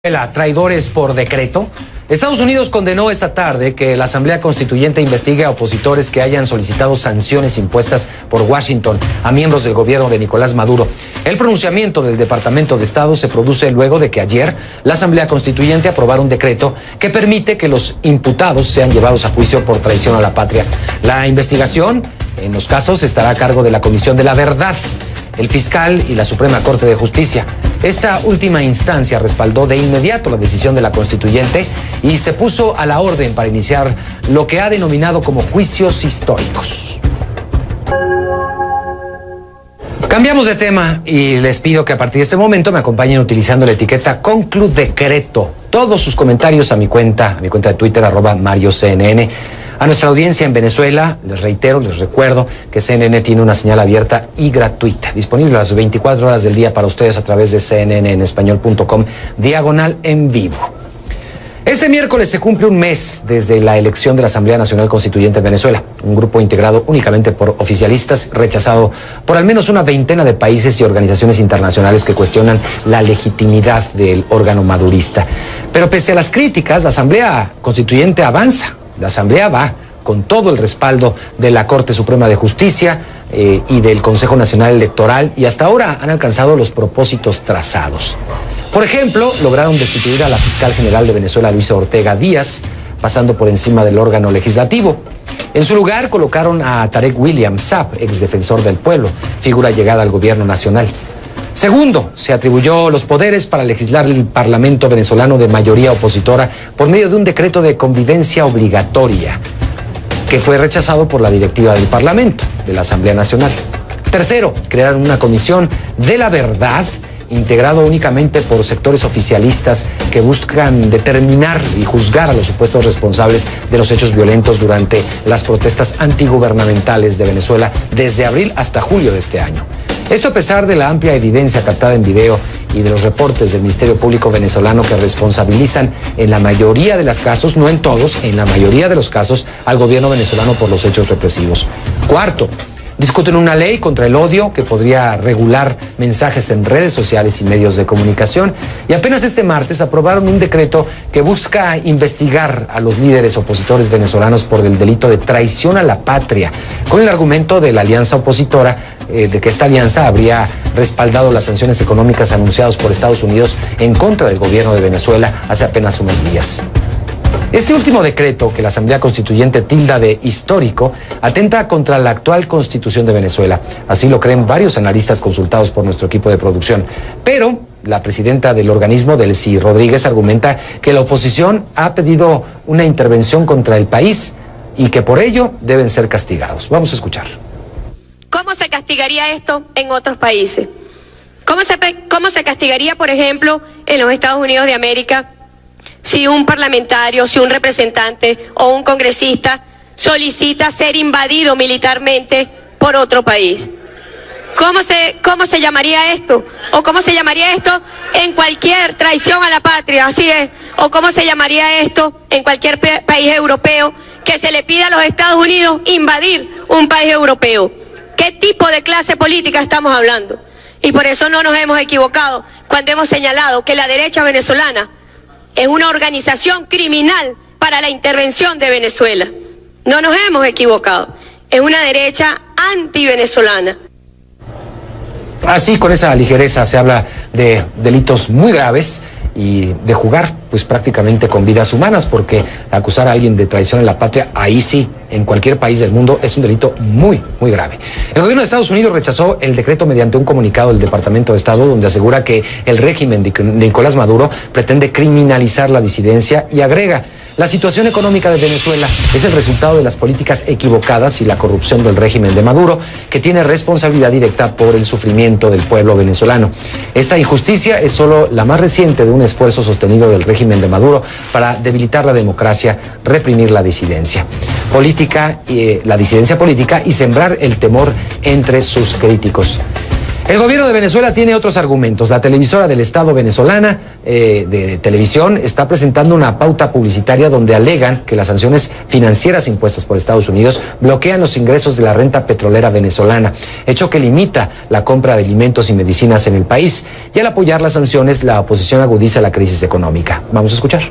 Traidores por decreto. Estados Unidos condenó esta tarde que la Asamblea Constituyente investigue a opositores que hayan solicitado sanciones impuestas por Washington a miembros del gobierno de Nicolás Maduro. El pronunciamiento del Departamento de Estado se produce luego de que ayer la Asamblea Constituyente aprobara un decreto que permite que los imputados sean llevados a juicio por traición a la patria. La investigación en los casos estará a cargo de la Comisión de la Verdad, el fiscal y la Suprema Corte de Justicia. Esta última instancia respaldó de inmediato la decisión de la Constituyente y se puso a la orden para iniciar lo que ha denominado como juicios históricos. Cambiamos de tema y les pido que a partir de este momento me acompañen utilizando la etiqueta #ConcluDecreto. Todos sus comentarios a mi cuenta de Twitter, @MarioCNN. A nuestra audiencia en Venezuela, les recuerdo que CNN tiene una señal abierta y gratuita, disponible las 24 horas del día para ustedes a través de cnnenespañol.com/en vivo. Este miércoles se cumple un mes desde la elección de la Asamblea Nacional Constituyente de Venezuela, un grupo integrado únicamente por oficialistas, rechazado por al menos una veintena de países y organizaciones internacionales que cuestionan la legitimidad del órgano madurista. Pero pese a las críticas, la Asamblea Constituyente avanza. La Asamblea va con todo el respaldo de la Corte Suprema de Justicia y del Consejo Nacional Electoral, y hasta ahora han alcanzado los propósitos trazados. Por ejemplo, lograron destituir a la fiscal general de Venezuela, Luisa Ortega Díaz, pasando por encima del órgano legislativo. En su lugar colocaron a Tarek William Saab, ex defensor del pueblo, figura llegada al gobierno nacional. Segundo, se atribuyó los poderes para legislar el Parlamento venezolano de mayoría opositora por medio de un decreto de convivencia obligatoria, que fue rechazado por la directiva del Parlamento, de la Asamblea Nacional. Tercero, crearon una comisión de la verdad, integrado únicamente por sectores oficialistas que buscan determinar y juzgar a los supuestos responsables de los hechos violentos durante las protestas antigubernamentales de Venezuela desde abril hasta julio de este año. Esto a pesar de la amplia evidencia captada en video y de los reportes del Ministerio Público venezolano que responsabilizan en la mayoría de los casos, no en todos, en la mayoría de los casos, al gobierno venezolano por los hechos represivos. Cuarto, discuten una ley contra el odio que podría regular mensajes en redes sociales y medios de comunicación, y apenas este martes aprobaron un decreto que busca investigar a los líderes opositores venezolanos por el delito de traición a la patria, con el argumento de la alianza opositora de que esta alianza habría respaldado las sanciones económicas anunciadas por Estados Unidos en contra del gobierno de Venezuela hace apenas unos días. Este último decreto, que la Asamblea Constituyente tilda de histórico, atenta contra la actual Constitución de Venezuela. Así lo creen varios analistas consultados por nuestro equipo de producción. Pero la presidenta del organismo, Delcy Rodríguez, argumenta que la oposición ha pedido una intervención contra el país y que por ello deben ser castigados. Vamos a escuchar. ¿Cómo se castigaría esto en otros países? ¿Cómo se castigaría, por ejemplo, en los Estados Unidos de América, si un parlamentario, si un representante o un congresista solicita ser invadido militarmente por otro país? ¿Cómo se llamaría esto? ¿O cómo se llamaría esto en cualquier traición a la patria? Así es. ¿O cómo se llamaría esto en cualquier país europeo que se le pida a los Estados Unidos invadir un país europeo? ¿Qué tipo de clase política estamos hablando? Y por eso no nos hemos equivocado cuando hemos señalado que la derecha venezolana es una organización criminal para la intervención de Venezuela. No nos hemos equivocado. Es una derecha anti-venezolana. Así, con esa ligereza, se habla de delitos muy graves y de jugar pues prácticamente con vidas humanas, porque acusar a alguien de traición a la patria, ahí sí, en cualquier país del mundo, es un delito muy, muy grave. El gobierno de Estados Unidos rechazó el decreto mediante un comunicado del Departamento de Estado, donde asegura que el régimen de Nicolás Maduro pretende criminalizar la disidencia, y agrega: la situación económica de Venezuela es el resultado de las políticas equivocadas y la corrupción del régimen de Maduro, que tiene responsabilidad directa por el sufrimiento del pueblo venezolano. Esta injusticia es solo la más reciente de un esfuerzo sostenido del régimen de Maduro para debilitar la democracia, reprimir la disidencia política y sembrar el temor entre sus críticos. El gobierno de Venezuela tiene otros argumentos. La televisora del Estado venezolana de televisión está presentando una pauta publicitaria donde alegan que las sanciones financieras impuestas por Estados Unidos bloquean los ingresos de la renta petrolera venezolana, hecho que limita la compra de alimentos y medicinas en el país. Y al apoyar las sanciones, la oposición agudiza la crisis económica. Vamos a escuchar.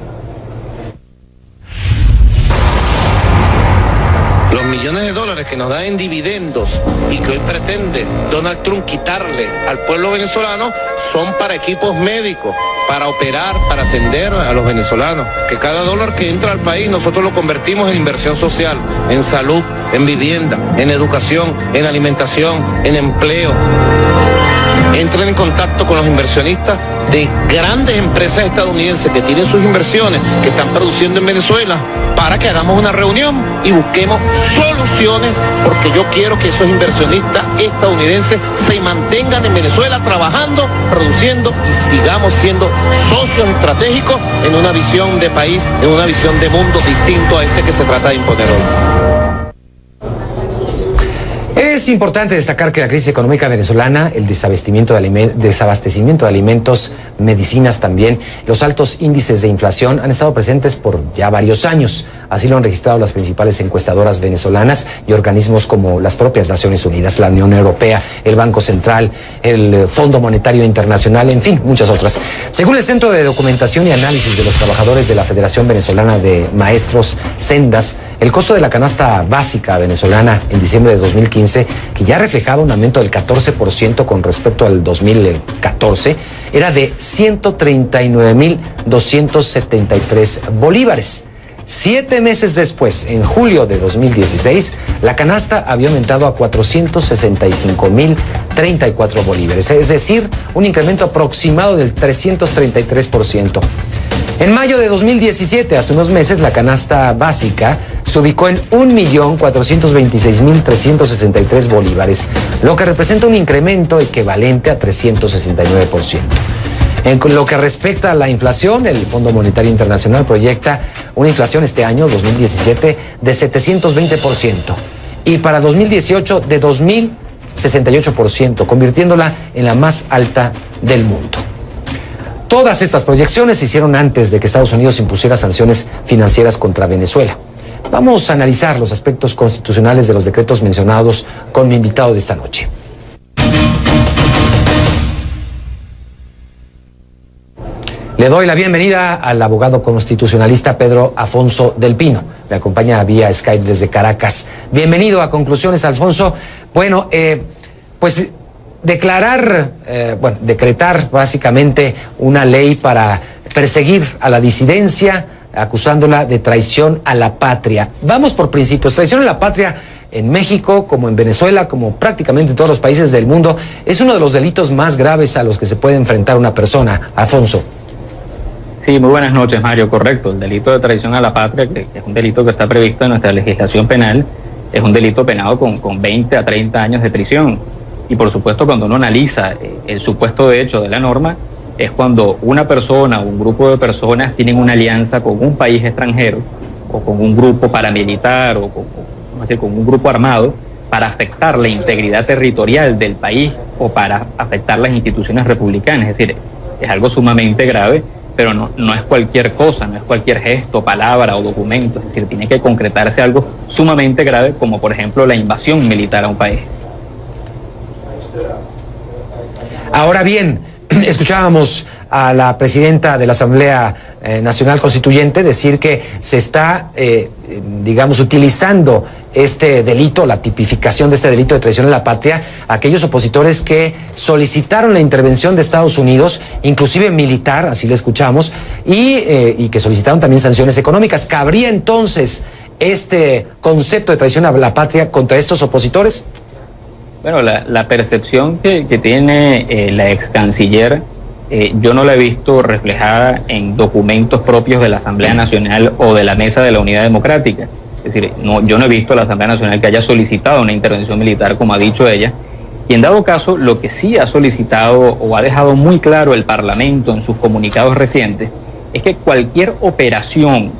Los millones de dólares que nos da en dividendos y que hoy pretende Donald Trump quitarle al pueblo venezolano son para equipos médicos, para operar, para atender a los venezolanos. Que cada dólar que entra al país nosotros lo convertimos en inversión social, en salud, en vivienda, en educación, en alimentación, en empleo. Entren en contacto con los inversionistas de grandes empresas estadounidenses que tienen sus inversiones, que están produciendo en Venezuela, para que hagamos una reunión y busquemos soluciones, porque yo quiero que esos inversionistas estadounidenses se mantengan en Venezuela trabajando, produciendo y sigamos siendo socios estratégicos en una visión de país, en una visión de mundo distinto a este que se trata de imponer hoy. Es importante destacar que la crisis económica venezolana, el desabastecimiento de alimentos, medicinas también, los altos índices de inflación han estado presentes por ya varios años. Así lo han registrado las principales encuestadoras venezolanas y organismos como las propias Naciones Unidas, la Unión Europea, el Banco Central, el Fondo Monetario Internacional, en fin, muchas otras. Según el Centro de Documentación y Análisis de los Trabajadores de la Federación Venezolana de Maestros, Sendas, el costo de la canasta básica venezolana en diciembre de 2015, que ya reflejaba un aumento del 14% con respecto al 2014, era de 139.273 bolívares. 7 meses después, en julio de 2016, la canasta había aumentado a 465.034 bolívares, es decir, un incremento aproximado del 333%. En mayo de 2017, hace unos meses, la canasta básica se ubicó en 1.426.363 bolívares, lo que representa un incremento equivalente a 369%. En lo que respecta a la inflación, el Fondo Monetario Internacional proyecta una inflación este año, 2017, de 720% y para 2018 de 2.068%, convirtiéndola en la más alta del mundo. Todas estas proyecciones se hicieron antes de que Estados Unidos impusiera sanciones financieras contra Venezuela. Vamos a analizar los aspectos constitucionales de los decretos mencionados con mi invitado de esta noche. Le doy la bienvenida al abogado constitucionalista Pedro Afonso del Pino. Me acompaña vía Skype desde Caracas. Bienvenido a Conclusiones, Alfonso. Bueno, pues decretar básicamente una ley para perseguir a la disidencia, acusándola de traición a la patria. Vamos por principios. Traición a la patria en México, como en Venezuela, como prácticamente en todos los países del mundo, es uno de los delitos más graves a los que se puede enfrentar una persona. Alfonso. Sí, muy buenas noches, Mario. Correcto. El delito de traición a la patria, que es un delito que está previsto en nuestra legislación penal, es un delito penado con 20 a 30 años de prisión. Y por supuesto, cuando uno analiza el supuesto de hecho de la norma, es cuando una persona o un grupo de personas tienen una alianza con un país extranjero o con un grupo paramilitar o con un grupo armado para afectar la integridad territorial del país o para afectar las instituciones republicanas. Es decir, es algo sumamente grave, pero no es cualquier cosa, no es cualquier gesto, palabra o documento. Es decir, tiene que concretarse algo sumamente grave, como por ejemplo la invasión militar a un país. Ahora bien, escuchábamos a la presidenta de la Asamblea Nacional Constituyente decir que se está, utilizando este delito, la tipificación de este delito de traición a la patria, aquellos opositores que solicitaron la intervención de Estados Unidos, inclusive militar, así le escuchamos, y que solicitaron también sanciones económicas. ¿Cabría entonces este concepto de traición a la patria contra estos opositores? Bueno, la percepción que tiene la ex canciller, yo no la he visto reflejada en documentos propios de la Asamblea Nacional o de la Mesa de la Unidad Democrática. Es decir, yo no he visto a la Asamblea Nacional que haya solicitado una intervención militar, como ha dicho ella. Y en dado caso, lo que sí ha solicitado o ha dejado muy claro el Parlamento en sus comunicados recientes es que cualquier operación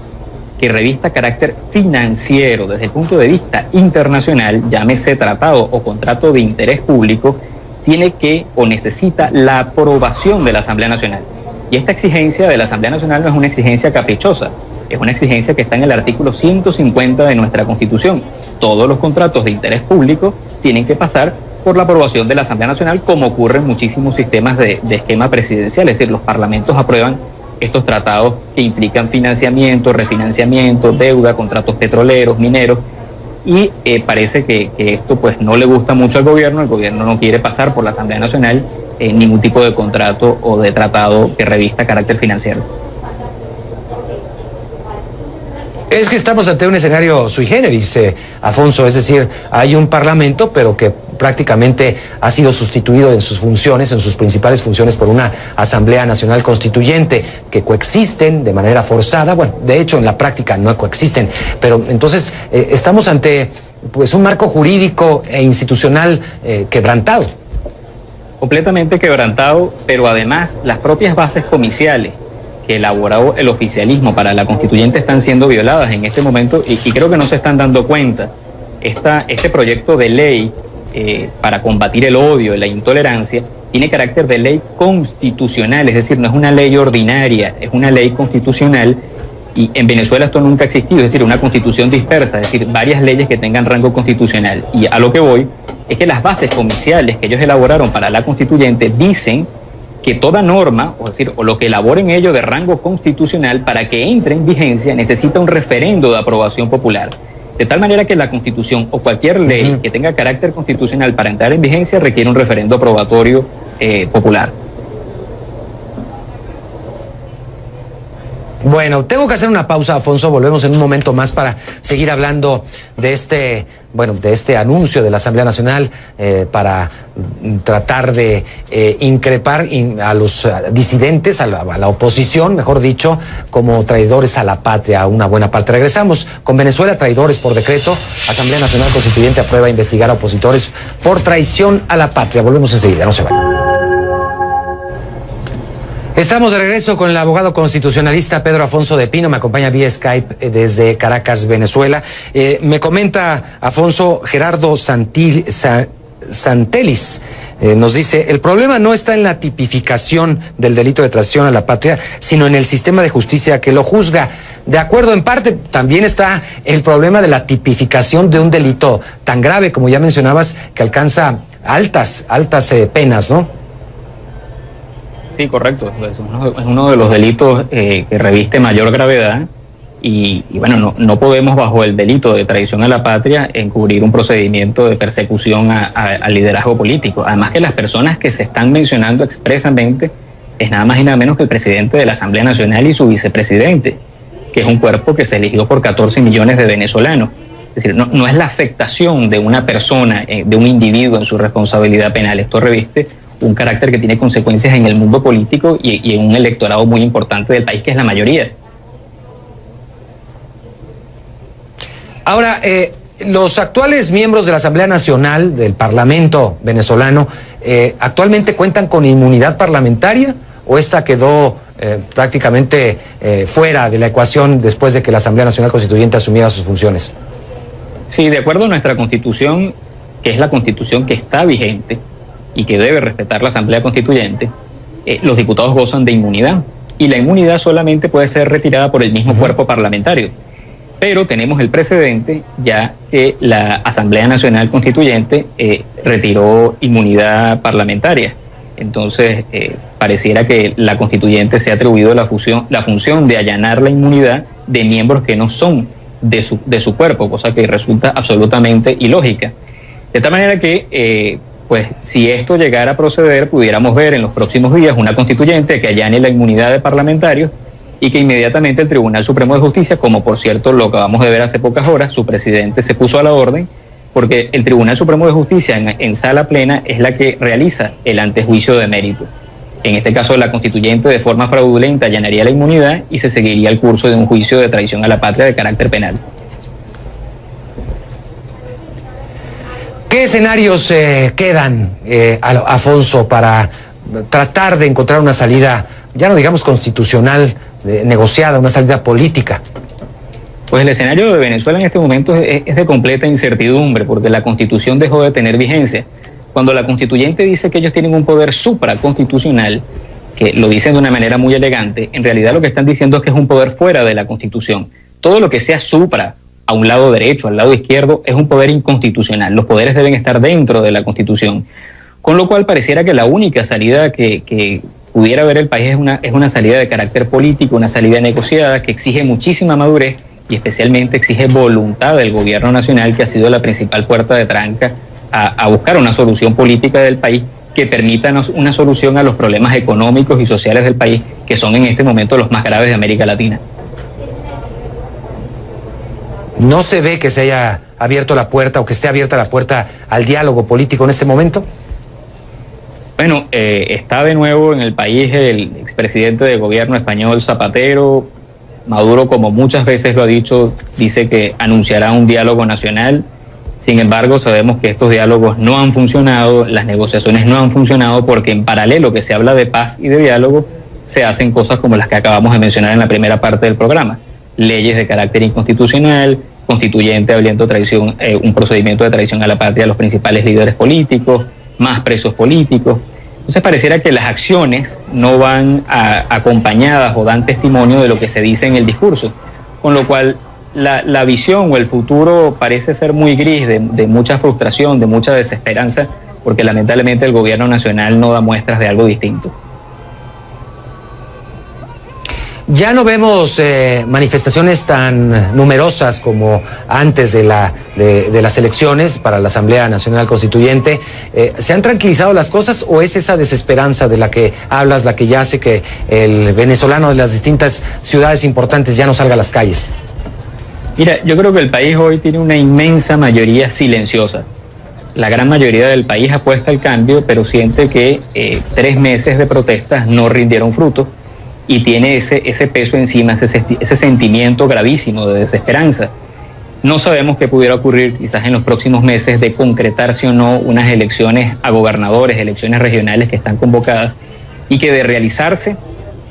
que revista carácter financiero desde el punto de vista internacional, llámese tratado o contrato de interés público, tiene que o necesita la aprobación de la Asamblea Nacional. Y esta exigencia de la Asamblea Nacional no es una exigencia caprichosa, es una exigencia que está en el artículo 150 de nuestra Constitución. Todos los contratos de interés público tienen que pasar por la aprobación de la Asamblea Nacional, como ocurre en muchísimos sistemas de esquema presidencial, es decir, los parlamentos aprueban estos tratados que implican financiamiento, refinanciamiento, deuda, contratos petroleros, mineros, y parece que esto pues no le gusta mucho al gobierno. El gobierno no quiere pasar por la Asamblea Nacional ningún tipo de contrato o de tratado que revista carácter financiero. Es que estamos ante un escenario sui generis, Afonso, es decir, hay un parlamento, pero que prácticamente ha sido sustituido en sus funciones, en sus principales funciones, por una Asamblea Nacional Constituyente, que coexisten de manera forzada. Bueno, de hecho, en la práctica no coexisten, pero entonces estamos ante pues un marco jurídico e institucional quebrantado. Completamente quebrantado, pero además las propias bases comiciales que elaboró el oficialismo para la constituyente están siendo violadas en este momento, y creo que no se están dando cuenta. Este proyecto de ley para combatir el odio y la intolerancia tiene carácter de ley constitucional, es decir, no es una ley ordinaria, es una ley constitucional, y en Venezuela esto nunca ha existido, es decir, una constitución dispersa, es decir, varias leyes que tengan rango constitucional. Y a lo que voy es que las bases comiciales que ellos elaboraron para la constituyente dicen que toda norma, o decir, o lo que elaboren ellos de rango constitucional, para que entre en vigencia necesita un referendo de aprobación popular. De tal manera que la Constitución o cualquier ley que tenga carácter constitucional para entrar en vigencia requiere un referendo aprobatorio popular. Bueno, tengo que hacer una pausa, Afonso. Volvemos en un momento más para seguir hablando de este anuncio de la Asamblea Nacional para tratar de increpar a los disidentes, a la oposición, mejor dicho, como traidores a la patria, a una buena parte. Regresamos con Venezuela, traidores por decreto. Asamblea Nacional Constituyente aprueba investigar a opositores por traición a la patria. Volvemos enseguida, no se vayan. Estamos de regreso con el abogado constitucionalista Pedro Afonso de Pino. Me acompaña vía Skype desde Caracas, Venezuela. Me comenta, Afonso, Gerardo Santelis. Nos dice, el problema no está en la tipificación del delito de traición a la patria, sino en el sistema de justicia que lo juzga. De acuerdo, en parte también está el problema de la tipificación de un delito tan grave, como ya mencionabas, que alcanza altas penas, ¿no? Sí, correcto. Es uno de los delitos que reviste mayor gravedad y bueno, no podemos bajo el delito de traición a la patria encubrir un procedimiento de persecución al liderazgo político. Además que las personas que se están mencionando expresamente es nada más y nada menos que el presidente de la Asamblea Nacional y su vicepresidente, que es un cuerpo que se eligió por 14 millones de venezolanos. Es decir, no es la afectación de una persona, de un individuo en su responsabilidad penal. Esto reviste un carácter que tiene consecuencias en el mundo político y en un electorado muy importante del país, que es la mayoría. Ahora, los actuales miembros de la Asamblea Nacional, del Parlamento venezolano, ¿actualmente cuentan con inmunidad parlamentaria o esta quedó prácticamente fuera de la ecuación después de que la Asamblea Nacional Constituyente asumiera sus funciones? Sí, de acuerdo a nuestra Constitución, que es la Constitución que está vigente y que debe respetar la Asamblea Constituyente, los diputados gozan de inmunidad, y la inmunidad solamente puede ser retirada por el mismo cuerpo parlamentario. Pero tenemos el precedente ya que la Asamblea Nacional Constituyente retiró inmunidad parlamentaria. Entonces, pareciera que la Constituyente se ha atribuido la función de allanar la inmunidad de miembros que no son de su cuerpo, cosa que resulta absolutamente ilógica. De tal manera que pues si esto llegara a proceder, pudiéramos ver en los próximos días una constituyente que allane la inmunidad de parlamentarios y que inmediatamente el Tribunal Supremo de Justicia, como por cierto lo acabamos de ver hace pocas horas, su presidente se puso a la orden, porque el Tribunal Supremo de Justicia en sala plena es la que realiza el antejuicio de mérito. En este caso, la constituyente de forma fraudulenta allanaría la inmunidad y se seguiría el curso de un juicio de traición a la patria de carácter penal. ¿Qué escenarios quedan, Afonso, para tratar de encontrar una salida, ya no digamos constitucional, negociada, una salida política? Pues el escenario de Venezuela en este momento es de completa incertidumbre, porque la Constitución dejó de tener vigencia. Cuando la constituyente dice que ellos tienen un poder supraconstitucional, que lo dicen de una manera muy elegante, en realidad lo que están diciendo es que es un poder fuera de la Constitución. Todo lo que sea supra, a un lado derecho, al lado izquierdo, es un poder inconstitucional. Los poderes deben estar dentro de la Constitución. Con lo cual pareciera que la única salida que pudiera ver el país es una salida de carácter político, una salida negociada que exige muchísima madurez y especialmente exige voluntad del gobierno nacional, que ha sido la principal puerta de tranca a buscar una solución política del país que permita una solución a los problemas económicos y sociales del país, que son en este momento los más graves de América Latina. ¿No se ve que se haya abierto la puerta o que esté abierta la puerta al diálogo político en este momento? Bueno, está de nuevo en el país el expresidente del gobierno español, Zapatero. Maduro, como muchas veces lo ha dicho, dice que anunciará un diálogo nacional. Sin embargo, sabemos que estos diálogos no han funcionado, las negociaciones no han funcionado, porque en paralelo que se habla de paz y de diálogo, se hacen cosas como las que acabamos de mencionar en la primera parte del programa. Leyes de carácter inconstitucional, constituyente abriendo traición, un procedimiento de traición a la patria a los principales líderes políticos, más presos políticos. Entonces pareciera que las acciones no van acompañadas o dan testimonio de lo que se dice en el discurso, con lo cual la visión o el futuro parece ser muy gris, de mucha frustración, de mucha desesperanza, porque lamentablemente el gobierno nacional no da muestras de algo distinto. Ya no vemos manifestaciones tan numerosas como antes de las elecciones para la Asamblea Nacional Constituyente. ¿Se han tranquilizado las cosas o es esa desesperanza de la que hablas la que ya hace que el venezolano de las distintas ciudades importantes ya no salga a las calles? Mira, yo creo que el país hoy tiene una inmensa mayoría silenciosa. La gran mayoría del país apuesta al cambio, pero siente que 3 meses de protestas no rindieron fruto y tiene ese peso encima, ese sentimiento gravísimo de desesperanza. No sabemos qué pudiera ocurrir quizás en los próximos meses de concretarse o no unas elecciones a gobernadores, elecciones regionales que están convocadas, y que de realizarse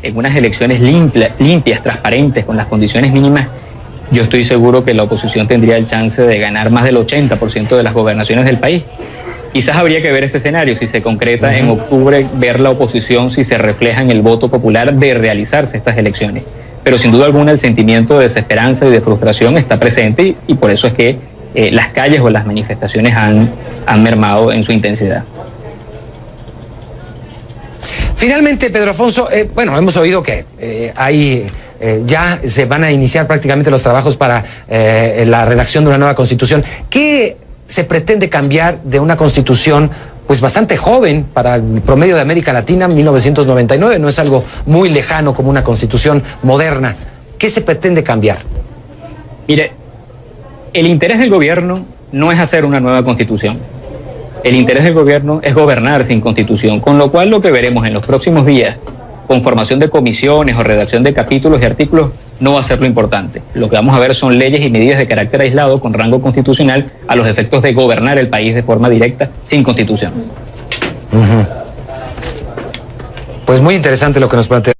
en unas elecciones limpias, transparentes, con las condiciones mínimas, yo estoy seguro que la oposición tendría el chance de ganar más del 80% de las gobernaciones del país. Quizás habría que ver ese escenario, si se concreta en octubre, ver la oposición, si se refleja en el voto popular de realizarse estas elecciones. Pero sin duda alguna el sentimiento de desesperanza y de frustración está presente y por eso es que las calles o las manifestaciones han mermado en su intensidad. Finalmente, Pedro Afonso, bueno, hemos oído que ya se van a iniciar prácticamente los trabajos para la redacción de una nueva constitución. ¿Qué se pretende cambiar de una constitución pues bastante joven para el promedio de América Latina, 1999? No es algo muy lejano como una constitución moderna. ¿Qué se pretende cambiar? Mire, el interés del gobierno no es hacer una nueva constitución. El interés del gobierno es gobernar sin constitución, con lo cual lo que veremos en los próximos días, con formación de comisiones o redacción de capítulos y artículos, no va a ser lo importante. Lo que vamos a ver son leyes y medidas de carácter aislado con rango constitucional a los efectos de gobernar el país de forma directa sin constitución. Pues muy interesante lo que nos plantea.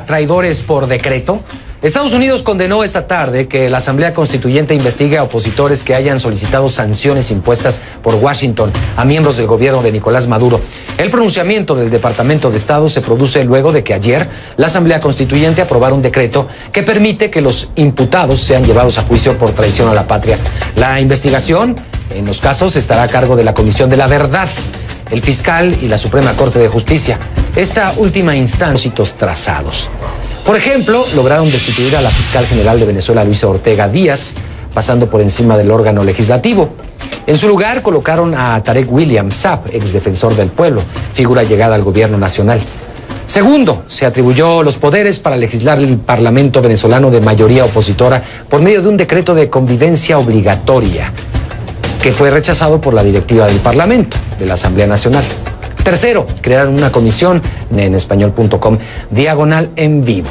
Traidores por decreto. Estados Unidos condenó esta tarde que la Asamblea Constituyente investigue a opositores que hayan solicitado sanciones impuestas por Washington a miembros del gobierno de Nicolás Maduro. El pronunciamiento del Departamento de Estado se produce luego de que ayer la Asamblea Constituyente aprobara un decreto que permite que los imputados sean llevados a juicio por traición a la patria. La investigación en los casos estará a cargo de la Comisión de la Verdad, el fiscal y la Suprema Corte de Justicia. Esta última instancia, trazados. Por ejemplo, lograron destituir a la fiscal general de Venezuela, Luisa Ortega Díaz, pasando por encima del órgano legislativo. En su lugar colocaron a Tarek William Saab, exdefensor del pueblo, figura llegada al gobierno nacional. Segundo, se atribuyó los poderes para legislar el Parlamento venezolano de mayoría opositora por medio de un decreto de convivencia obligatoria, que fue rechazado por la directiva del Parlamento, de la Asamblea Nacional. Tercero, crearon una comisión en español.com/en vivo.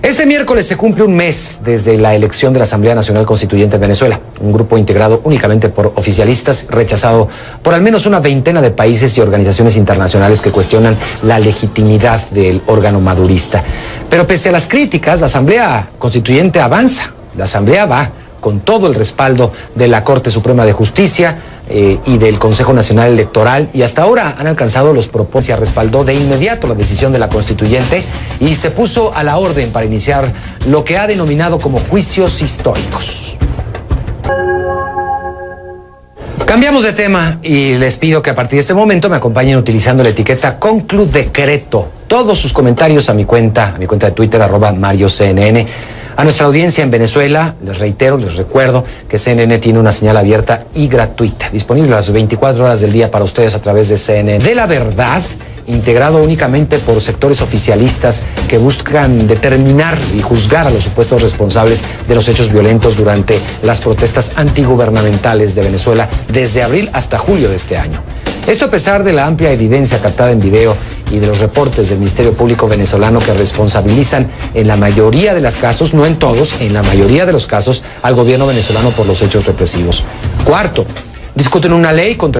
Este miércoles se cumple un mes desde la elección de la Asamblea Nacional Constituyente de Venezuela, un grupo integrado únicamente por oficialistas, rechazado por al menos una veintena de países y organizaciones internacionales que cuestionan la legitimidad del órgano madurista. Pero pese a las críticas, la Asamblea Constituyente avanza. La Asamblea va con todo el respaldo de la Corte Suprema de Justicia y del Consejo Nacional Electoral, y hasta ahora han alcanzado los propósitos. Respaldó de inmediato la decisión de la Constituyente y se puso a la orden para iniciar lo que ha denominado como juicios históricos. Cambiamos de tema y les pido que a partir de este momento me acompañen utilizando la etiqueta Concludecreto. Todos sus comentarios a mi cuenta de Twitter, @MarioCNN. A nuestra audiencia en Venezuela, les reitero, les recuerdo que CNN tiene una señal abierta y gratuita, disponible las 24 horas del día para ustedes a través de CNN. De la Verdad, integrado únicamente por sectores oficialistas que buscan determinar y juzgar a los supuestos responsables de los hechos violentos durante las protestas antigubernamentales de Venezuela desde abril hasta julio de este año. Esto a pesar de la amplia evidencia captada en video y de los reportes del Ministerio Público venezolano que responsabilizan en la mayoría de los casos, no en todos, en la mayoría de los casos, al gobierno venezolano por los hechos represivos. Cuarto, discuten una ley contra